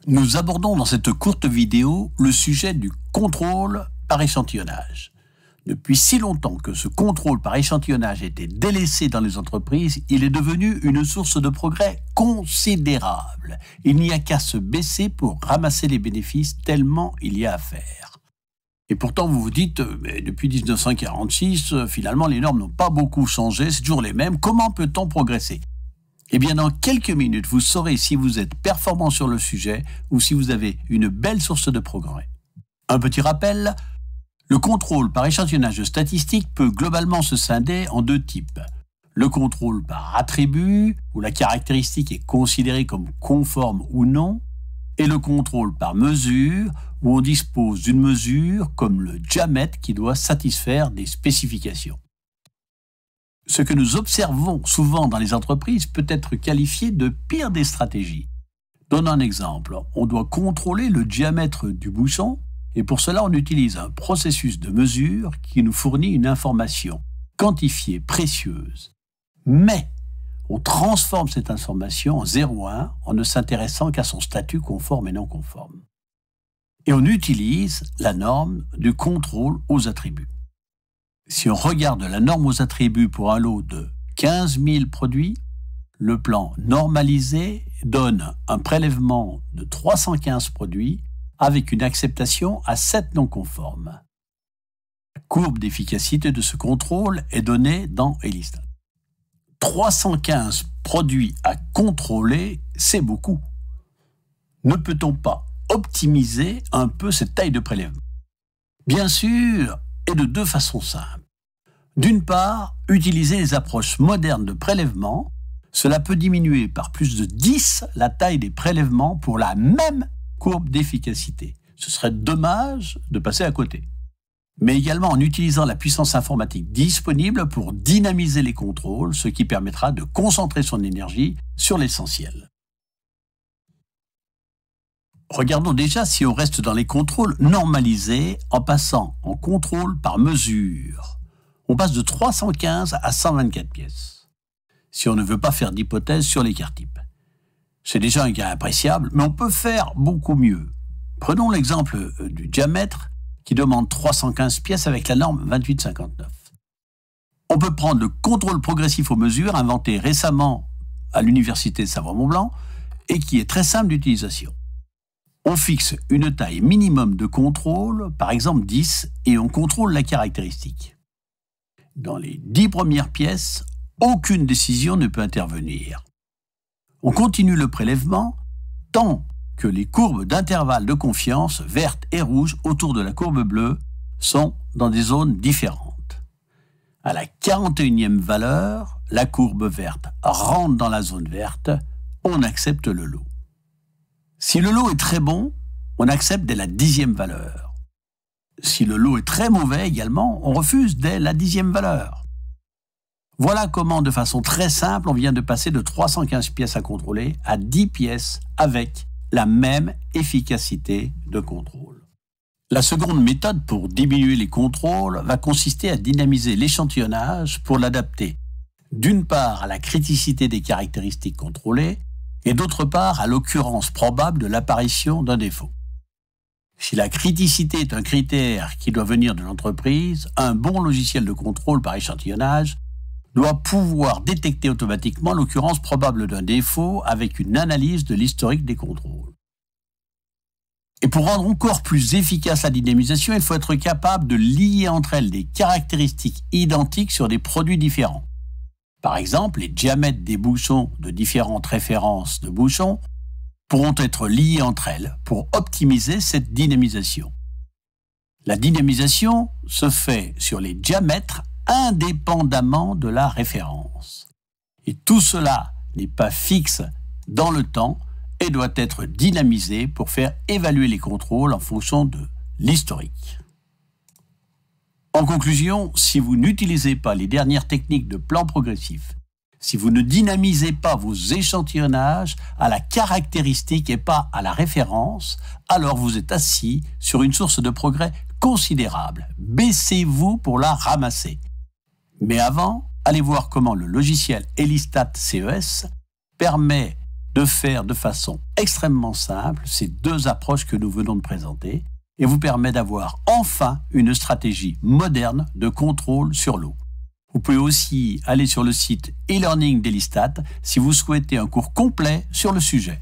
Nous abordons dans cette courte vidéo le sujet du contrôle par échantillonnage. Depuis si longtemps que ce contrôle par échantillonnage était délaissé dans les entreprises, il est devenu une source de progrès considérable. Il n'y a qu'à se baisser pour ramasser les bénéfices tellement il y a à faire. Et pourtant, vous vous dites, mais depuis 1946, finalement, les normes n'ont pas beaucoup changé, c'est toujours les mêmes. Comment peut-on progresser ? Eh bien, dans quelques minutes, vous saurez si vous êtes performant sur le sujet ou si vous avez une belle source de progrès. Un petit rappel, le contrôle par échantillonnage de statistiques peut globalement se scinder en deux types. Le contrôle par attribut, où la caractéristique est considérée comme conforme ou non, et le contrôle par mesure, où on dispose d'une mesure comme le diamètre qui doit satisfaire des spécifications. Ce que nous observons souvent dans les entreprises peut être qualifié de pire des stratégies. Donnons un exemple. On doit contrôler le diamètre du bouchon et pour cela on utilise un processus de mesure qui nous fournit une information quantifiée, précieuse. Mais on transforme cette information en 0,1 en ne s'intéressant qu'à son statut conforme et non conforme. Et on utilise la norme du contrôle aux attributs. Si on regarde la norme aux attributs pour un lot de 15 000 produits, le plan normalisé donne un prélèvement de 315 produits avec une acceptation à 7 non conformes. La courbe d'efficacité de ce contrôle est donnée dans ELISTAT. 315 produits à contrôler, c'est beaucoup. Ne peut-on pas optimiser un peu cette taille de prélèvement ? Bien sûr, et de deux façons simples. D'une part, utiliser les approches modernes de prélèvement, cela peut diminuer par plus de 10 la taille des prélèvements pour la même courbe d'efficacité. Ce serait dommage de passer à côté. Mais également en utilisant la puissance informatique disponible pour dynamiser les contrôles, ce qui permettra de concentrer son énergie sur l'essentiel. Regardons déjà si on reste dans les contrôles normalisés en passant en contrôle par mesure. On passe de 315 à 124 pièces, si on ne veut pas faire d'hypothèse sur l'écart type. C'est déjà un gain appréciable, mais on peut faire beaucoup mieux. Prenons l'exemple du diamètre qui demande 315 pièces avec la norme 2859. On peut prendre le contrôle progressif aux mesures inventé récemment à l'université de Savoie-Mont-Blanc et qui est très simple d'utilisation. On fixe une taille minimum de contrôle, par exemple 10, et on contrôle la caractéristique. Dans les 10 premières pièces, aucune décision ne peut intervenir. On continue le prélèvement tant que les courbes d'intervalle de confiance, vertes et rouges, autour de la courbe bleue, sont dans des zones différentes. À la 41e valeur, la courbe verte rentre dans la zone verte, on accepte le lot. Si le lot est très bon, on accepte dès la 10e valeur. Si le lot est très mauvais également, on refuse dès la 10e valeur. Voilà comment, de façon très simple, on vient de passer de 315 pièces à contrôler à 10 pièces avec la même efficacité de contrôle. La seconde méthode pour diminuer les contrôles va consister à dynamiser l'échantillonnage pour l'adapter d'une part à la criticité des caractéristiques contrôlées et d'autre part à l'occurrence probable de l'apparition d'un défaut. Si la criticité est un critère qui doit venir de l'entreprise, un bon logiciel de contrôle par échantillonnage doit pouvoir détecter automatiquement l'occurrence probable d'un défaut avec une analyse de l'historique des contrôles. Et pour rendre encore plus efficace la dynamisation, il faut être capable de lier entre elles des caractéristiques identiques sur des produits différents. Par exemple, les diamètres des bouchons de différentes références de bouchons pourront être liés entre elles pour optimiser cette dynamisation. La dynamisation se fait sur les diamètres indépendamment de la référence. Et tout cela n'est pas fixe dans le temps et doit être dynamisé pour faire évaluer les contrôles en fonction de l'historique. En conclusion, si vous n'utilisez pas les dernières techniques de plan progressif, si vous ne dynamisez pas vos échantillonnages à la caractéristique et pas à la référence, alors vous êtes assis sur une source de progrès considérable. Baissez-vous pour la ramasser. Mais avant, allez voir comment le logiciel ELISTAT CES permet de faire de façon extrêmement simple ces deux approches que nous venons de présenter et vous permet d'avoir enfin une stratégie moderne de contrôle sur l'eau. Vous pouvez aussi aller sur le site e-learning d'Elistat si vous souhaitez un cours complet sur le sujet.